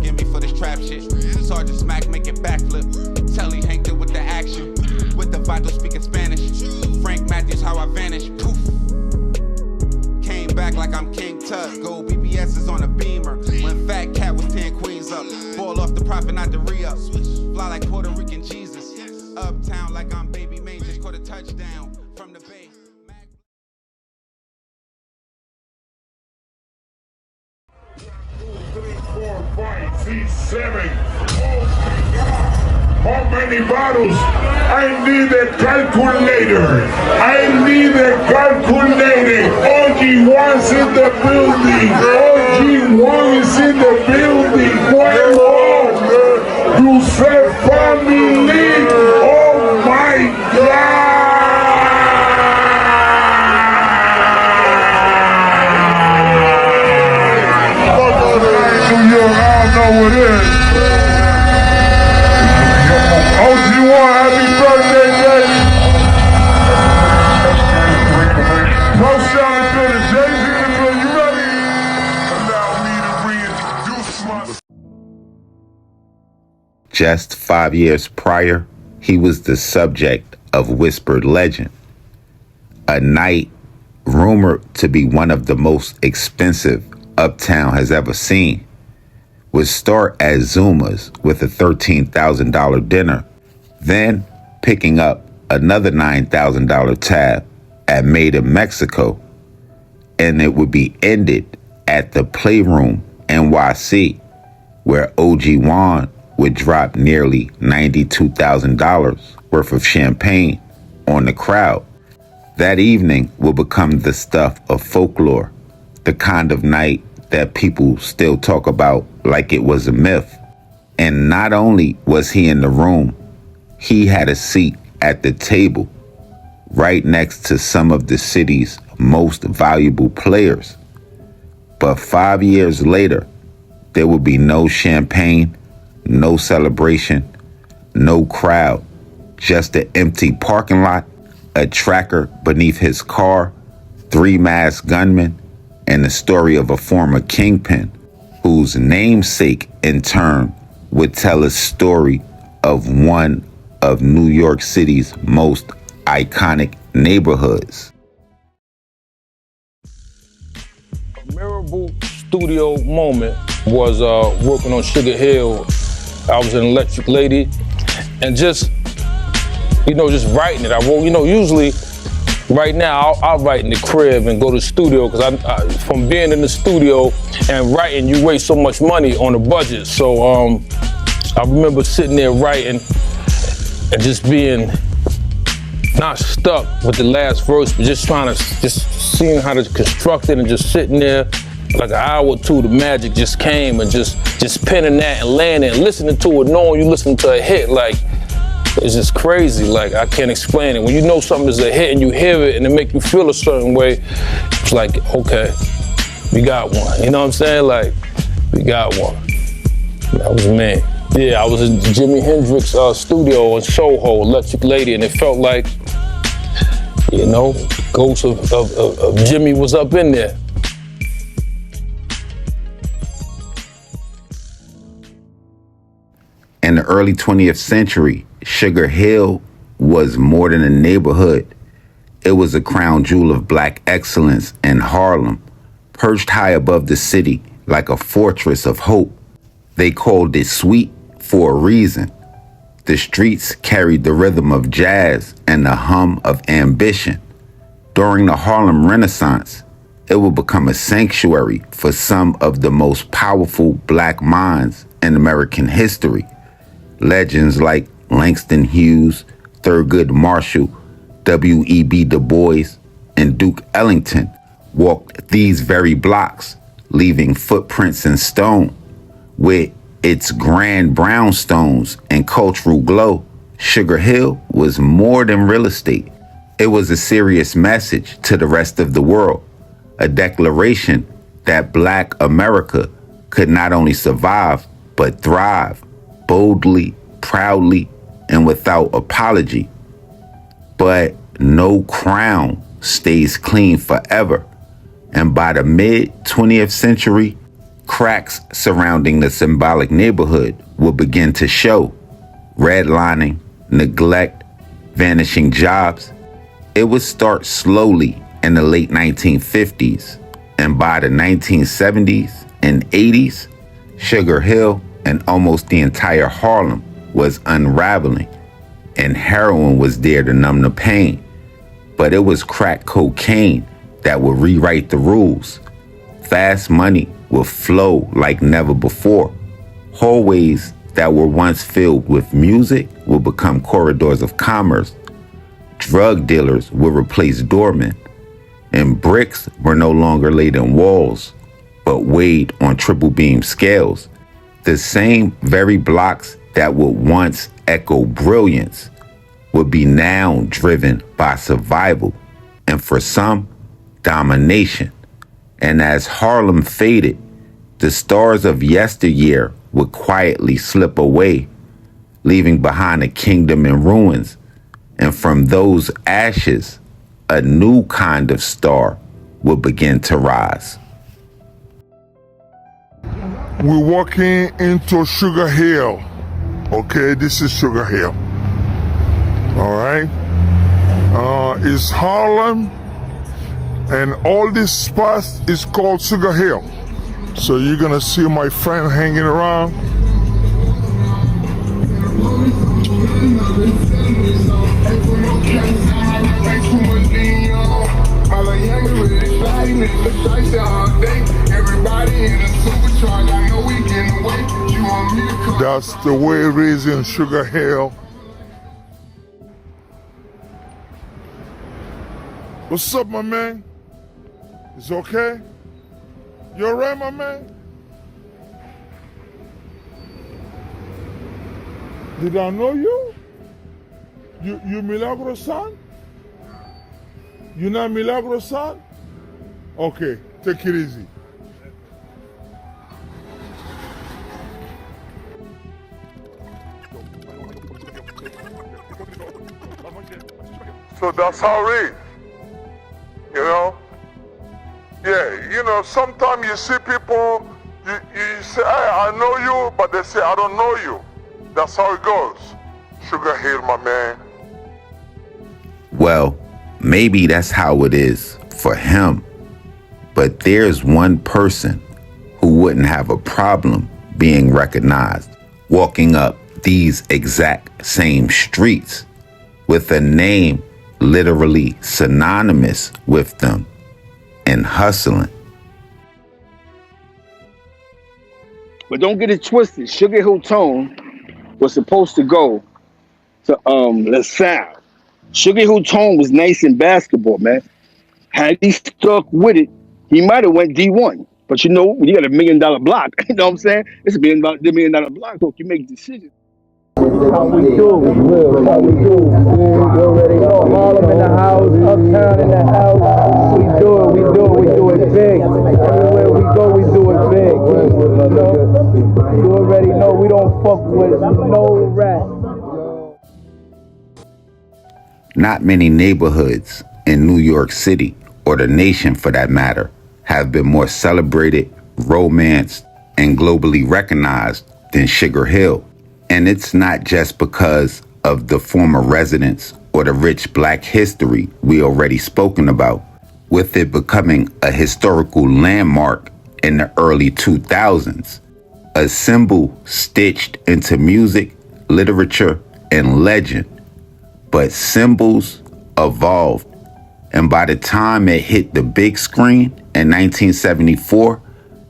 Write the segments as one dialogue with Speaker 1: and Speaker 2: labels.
Speaker 1: forgive me for this trap shit. Sergeant Smack make it backflip. Telly Hank did with the action. With the Vato speaking Spanish. Frank Matthews, how I vanish. Poof. Came back like I'm King Tut. Gold BBS is on a beamer. When Fat Cat was 10 queens up. Ball off the profit, not the re-up. Fly like Puerto Rican Jesus. Uptown like I'm Baby Maine. Just caught a touchdown from the Bay.
Speaker 2: 3, 4, 5, 6, 7. Oh my God! How many bottles? I need a calculator. I need a calculator. OG1's in the building. OG1 is in the building. One more. You said family. Oh my God! Know what it is. OG1, happy birthday, baby. Post down the building, Jay-Z in the building, you ready? Allow me to reintroduce myself.
Speaker 3: Just 5 years prior, he was the subject of whispered legend. A night rumored to be one of the most expensive Uptown has ever seen would start at Zuma's with a $13,000 dinner, then picking up another $9,000 tab at Made in Mexico, and it would be ended at the Playroom NYC, where OG Juan would drop nearly $92,000 worth of champagne on the crowd. That evening will become the stuff of folklore, the kind of night that people still talk about like it was a myth. And not only was he in the room, he had a seat at the table right next to some of the city's most valuable players. But 5 years later, there would be no champagne, no celebration, no crowd, just an empty parking lot, a tracker beneath his car, 3 masked gunmen, and the story of a former kingpin whose namesake in turn would tell a story of one of New York City's most iconic neighborhoods.
Speaker 4: A memorable studio moment was working on Sugar Hill. I was an Electric Lady and just writing it. I wrote, usually right now, I'll write in the crib and go to the studio because from being in the studio and writing, you waste so much money on the budget. So I remember sitting there writing and just being not stuck with the last verse, but just seeing how to construct it and just sitting there like an hour or two. The magic just came and just penning that and laying it and listening to it, knowing you listening to a hit like. It's just crazy, like I can't explain it. When you know something is a hit and you hear it and it make you feel a certain way, it's like, okay, we got one. You know what I'm saying? Like, we got one. That was me. Yeah, I was in Jimi Hendrix studio in Soho, Electric Lady, and it felt like, ghost of Jimmy was up in there.
Speaker 3: In the early 20th century, Sugar Hill was more than a neighborhood. It was a crown jewel of black excellence in Harlem, perched high above the city like a fortress of hope. They called it sweet for a reason. The streets carried the rhythm of jazz and the hum of ambition. During the Harlem Renaissance, it would become a sanctuary for some of the most powerful black minds in American history. Legends like Langston Hughes, Thurgood Marshall, W.E.B. Du Bois, and Duke Ellington walked these very blocks, leaving footprints in stone. With its grand brownstones and cultural glow, Sugar Hill was more than real estate. It was a serious message to the rest of the world, a declaration that Black America could not only survive, but thrive, boldly, proudly, and without apology. But no crown stays clean forever. And by the mid-20th century, Cracks surrounding the symbolic neighborhood would begin to show. Redlining, neglect, vanishing jobs. It would start slowly in the late 1950s, and by the 1970s and 80s, Sugar Hill and almost the entire Harlem was unraveling, and heroin was there to numb the pain. But it was crack cocaine that would rewrite the rules. Fast money would flow like never before. Hallways that were once filled with music would become corridors of commerce. Drug dealers would replace doormen, and bricks were no longer laid in walls, but weighed on triple beam scales. The same very blocks that would once echo brilliance would be now driven by survival, and for some, domination. And as Harlem faded, the stars of yesteryear would quietly slip away, leaving behind a kingdom in ruins. And from those ashes, a new kind of star would begin to rise.
Speaker 2: We're walking into Sugar Hill. Okay, this is Sugar Hill. All right. It's Harlem, and all this spot is called Sugar Hill. So you're gonna see my friend hanging around. That's the way it is in Sugar Hill. What's up, my man? It's okay? You alright, my man? Did I know you? You Milagro son? You not Milagro son? Okay, take it easy. So that's how it is. You know? Yeah, you know, sometimes you see people, you say, hey, I know you, but they say, I don't know you. That's how it goes. Sugar Hill, my man.
Speaker 3: Well, maybe that's how it is for him. But there's one person who wouldn't have a problem being recognized, walking up these exact same streets with a name literally synonymous with them, and hustling.
Speaker 5: But don't get it twisted. Sugar Hill Tone was supposed to go to LaSalle. Sugar Hill Tone was nice in basketball, man. Had he stuck with it, he might have went D1. But you know, when you got $1 million block, you know what I'm saying? It's $1 million block, so you make decisions.
Speaker 6: How we do, how we do. You already know, Harlem in the house, Uptown in the house. We do it big. Everywhere we go, we do it big. You already know, we don't fuck with no rat.
Speaker 3: Not many neighborhoods in New York City, or the nation for that matter, have been more celebrated, romanced, and globally recognized than Sugar Hill. And it's not just because of the former residents or the rich black history we already spoken about, with it becoming a historical landmark in the early 2000s, a symbol stitched into music, literature, and legend. But symbols evolved, and by the time it hit the big screen in 1974,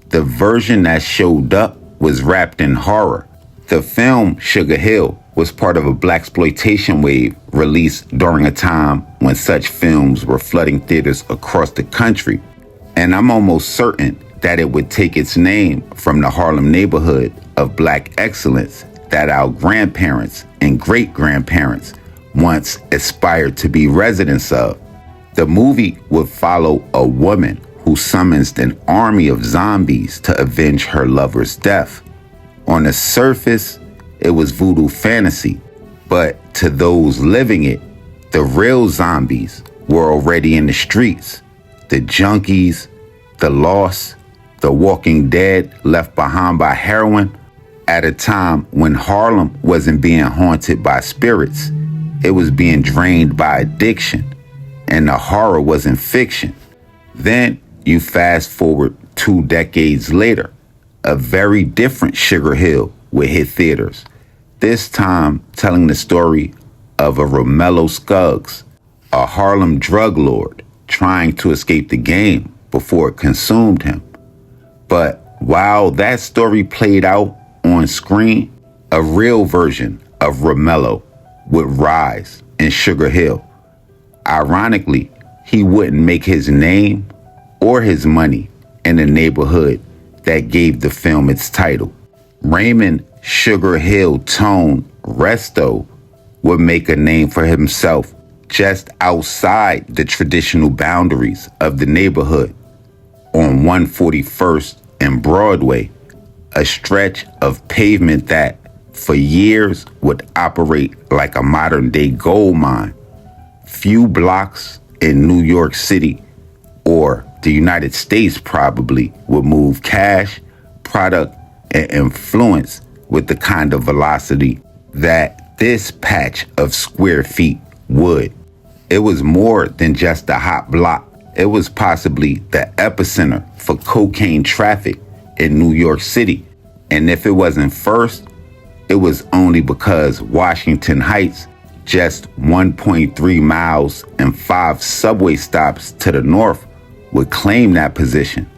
Speaker 3: the version that showed up was wrapped in horror. The film Sugar Hill was part of a blaxploitation wave released during a time when such films were flooding theaters across the country. And I'm almost certain that it would take its name from the Harlem neighborhood of black excellence that our grandparents and great-grandparents once aspired to be residents of. The movie would follow a woman who summons an army of zombies to avenge her lover's death. On the surface, it was voodoo fantasy, but to those living it, the real zombies were already in the streets. The junkies, the lost, The Walking Dead left behind by heroin at a time when Harlem wasn't being haunted by spirits. It was being drained by addiction, and the horror wasn't fiction. Then you fast forward 2 decades later, a very different Sugar Hill would hit theaters, this time telling the story of a Romello Scuggs, a Harlem drug lord trying to escape the game before it consumed him. But while that story played out on screen, a real version of Romello would rise in Sugar Hill. Ironically, he wouldn't make his name or his money in the neighborhood that gave the film its title. Raymond Sugar Hill Tone Resto would make a name for himself just outside the traditional boundaries of the neighborhood on 141st and Broadway, a stretch of pavement that for years would operate like a modern-day gold mine. Few blocks in New York City or the United States probably would move cash, product, and influence with the kind of velocity that this patch of square feet would. It was more than just a hot block. It was possibly the epicenter for cocaine traffic in New York City. And if it wasn't first, it was only because Washington Heights, just 1.3 miles and 5 subway stops to the north, would claim that position.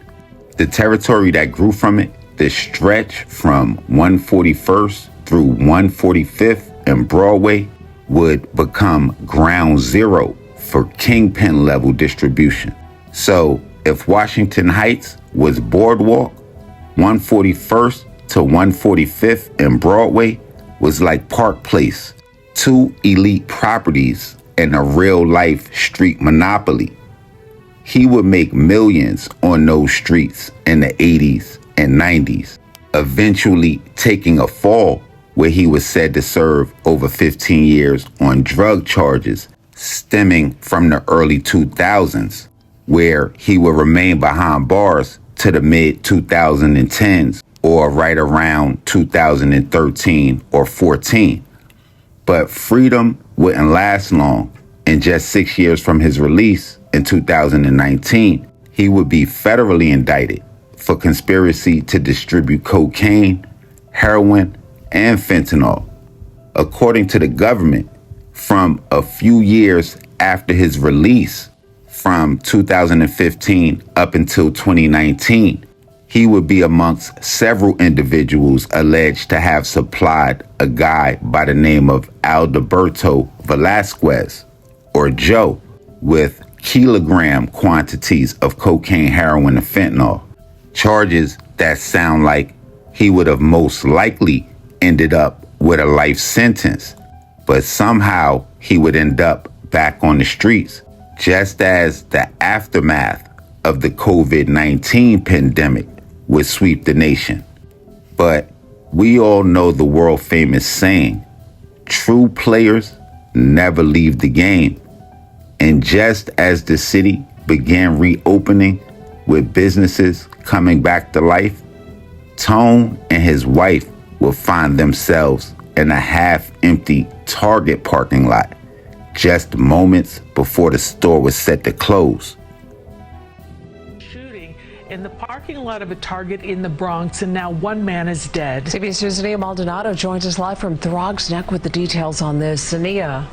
Speaker 3: The territory that grew from it, the stretch from 141st through 145th and Broadway, would become ground zero for kingpin level distribution. So if Washington Heights was boardwalk, 141st to 145th and Broadway was like Park Place, 2 elite properties and a real-life street monopoly. He would make millions on those streets in the 80s and 90s, eventually taking a fall where he was said to serve over 15 years on drug charges stemming from the early 2000s, where he would remain behind bars to the mid-2010s or right around 2013 or 14. But freedom wouldn't last long, and just 6 years from his release in 2019, he would be federally indicted for conspiracy to distribute cocaine, heroin, and fentanyl. According to the government, from a few years after his release, from 2015 up until 2019, he would be amongst several individuals alleged to have supplied a guy by the name of Alberto Velasquez, or Joe, with kilogram quantities of cocaine, heroin, and fentanyl. Charges that sound like he would have most likely ended up with a life sentence, but somehow he would end up back on the streets, just as the aftermath of the COVID-19 pandemic would sweep the nation. But we all know the world famous saying, true players never leave the game. And just as the city began reopening with businesses coming back to life, Tone and his wife will find themselves in a half-empty Target parking lot just moments before the store was set to close.
Speaker 7: Shooting in the parking lot of a Target in the Bronx, and now one man is dead.
Speaker 8: CBS News' Nia Maldonado joins us live from Throgs Neck with the details on this. Nia.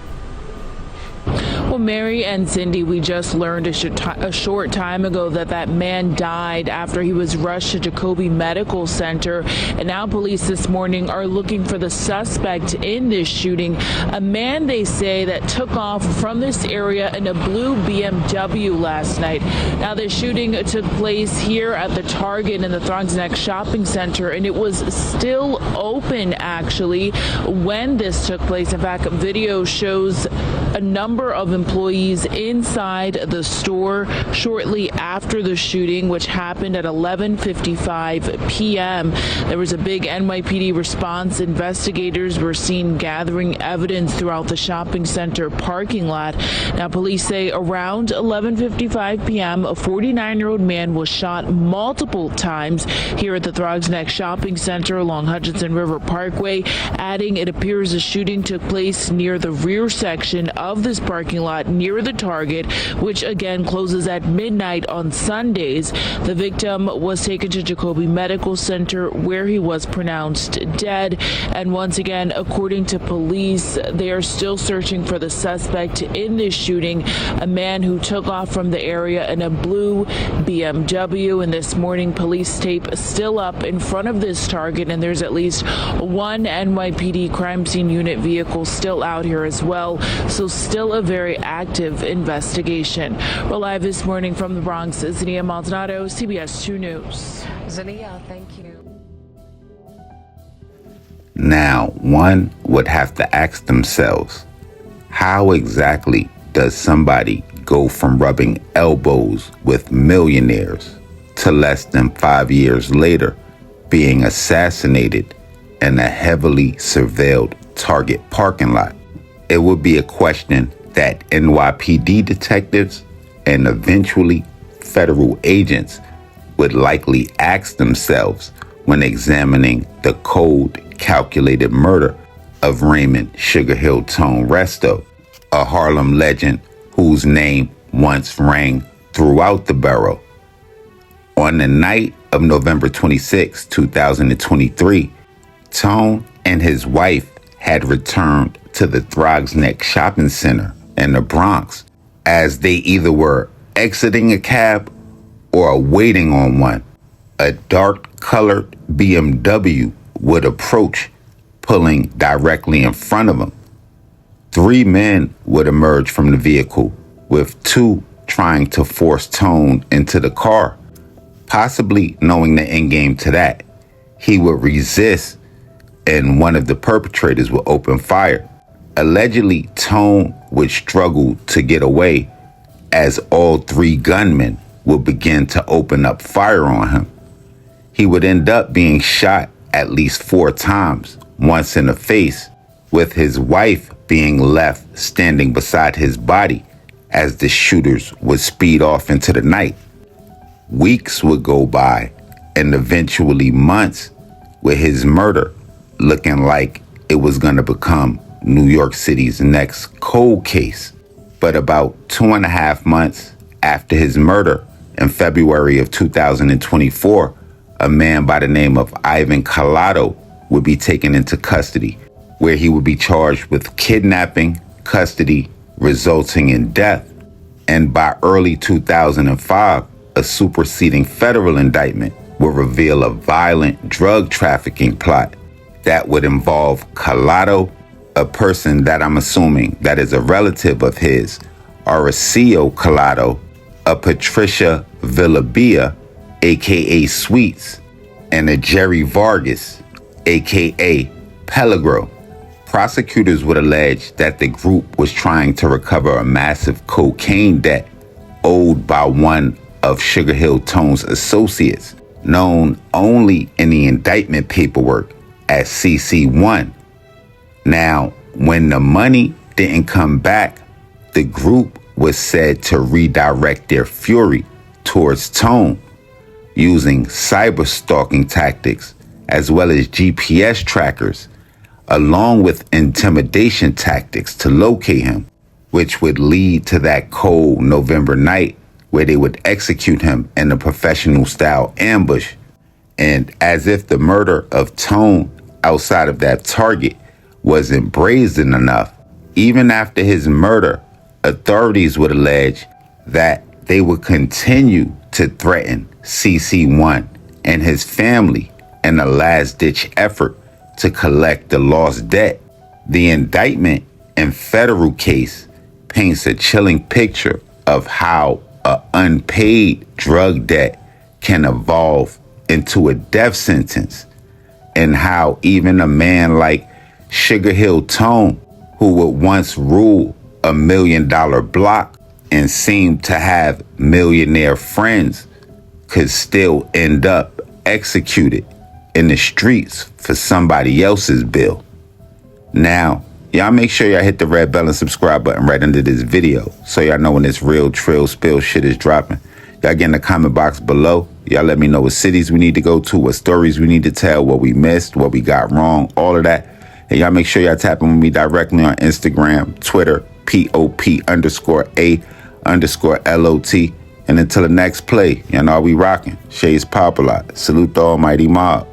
Speaker 9: Well, Mary and Cindy, we just learned a short time ago that man died after he was rushed to Jacoby Medical Center. And now police this morning are looking for the suspect in this shooting, a man they say that took off from this area in a blue BMW last night. Now, the shooting took place here at the Target in the Throgs Neck Shopping Center, and it was still open, actually, when this took place. In fact, video shows a number of employees inside the store shortly after the shooting, which happened at 11:55 p.m. There was a big NYPD response. Investigators were seen gathering evidence throughout the shopping center parking lot. Now, police say around 11:55 p.m., a 49-year-old man was shot multiple times here at the Throgs Neck Shopping Center along Hutchinson River Parkway, adding it appears the shooting took place near the rear section of this parking lot near the Target, which again closes at midnight on Sundays. The victim was taken to Jacoby Medical Center where he was pronounced dead. And once again, according to police, they are still searching for the suspect in this shooting, a man who took off from the area in a blue BMW. And this morning, police tape still up in front of this Target, and there's at least one NYPD crime scene unit vehicle still out here as well. So still a very active investigation. We're live this morning from the Bronx. Zinnia Maldonado, CBS 2 News.
Speaker 8: Zinnia, thank you.
Speaker 3: Now, one would have to ask themselves, how exactly does somebody go from rubbing elbows with millionaires to less than 5 years later being assassinated in a heavily surveilled Target parking lot? It would be a question that NYPD detectives and eventually federal agents would likely ask themselves when examining the cold, calculated murder of Raymond Sugar Hill Tone Resto, a Harlem legend whose name once rang throughout the borough. On the night of November 26, 2023, Tone and his wife had returned to the Throgs Neck Shopping Center in the Bronx as they either were exiting a cab or waiting on one. A dark-colored BMW would approach, pulling directly in front of them. 3 men would emerge from the vehicle, with 2 trying to force Tone into the car. Possibly knowing the endgame to that, he would resist and one of the perpetrators would open fire. Allegedly, Tone would struggle to get away as all 3 gunmen would begin to open up fire on him. He would end up being shot at least 4 times, once in the face, with his wife being left standing beside his body as the shooters would speed off into the night. Weeks would go by, and eventually months, with his murder looking like it was going to become New York City's next cold case. But about 2.5 months after his murder, in February of 2024, a man by the name of Ivan Collado would be taken into custody, where he would be charged with kidnapping, custody, resulting in death. And by early 2005, a superseding federal indictment would reveal a violent drug trafficking plot that would involve Collado, a person that I'm assuming that is a relative of his, Horacio Collado, a Patricia Villabia, aka Sweets, and a Jerry Vargas, aka Pellegro. Prosecutors would allege that the group was trying to recover a massive cocaine debt owed by one of Sugar Hill Tone's associates, known only in the indictment paperwork as CC1. Now, when the money didn't come back, the group was said to redirect their fury towards Tone, using cyber stalking tactics as well as GPS trackers, along with intimidation tactics to locate him, which would lead to that cold November night where they would execute him in a professional-style ambush. And as if the murder of Tone outside of that Target wasn't brazen enough, even after his murder, authorities would allege that they would continue to threaten CC1 and his family in a last-ditch effort to collect the lost debt. The indictment and federal case paints a chilling picture of how an unpaid drug debt can evolve into a death sentence, and how even a man like Sugar Hill Tone, who would once rule $1 million block and seem to have millionaire friends could still end up executed in the streets for somebody else's bill. Now, y'all make sure y'all hit the red bell and subscribe button right under this video so y'all know when this real trill spill shit is dropping. Y'all get in the comment box below. Y'all let me know what cities we need to go to, what stories we need to tell, what we missed, what we got wrong, all of that. And y'all make sure y'all tapping with me directly on Instagram, Twitter, POP_A_LOT. And until the next play, y'all know how we rocking. Shades Popalot. Salute the almighty mob.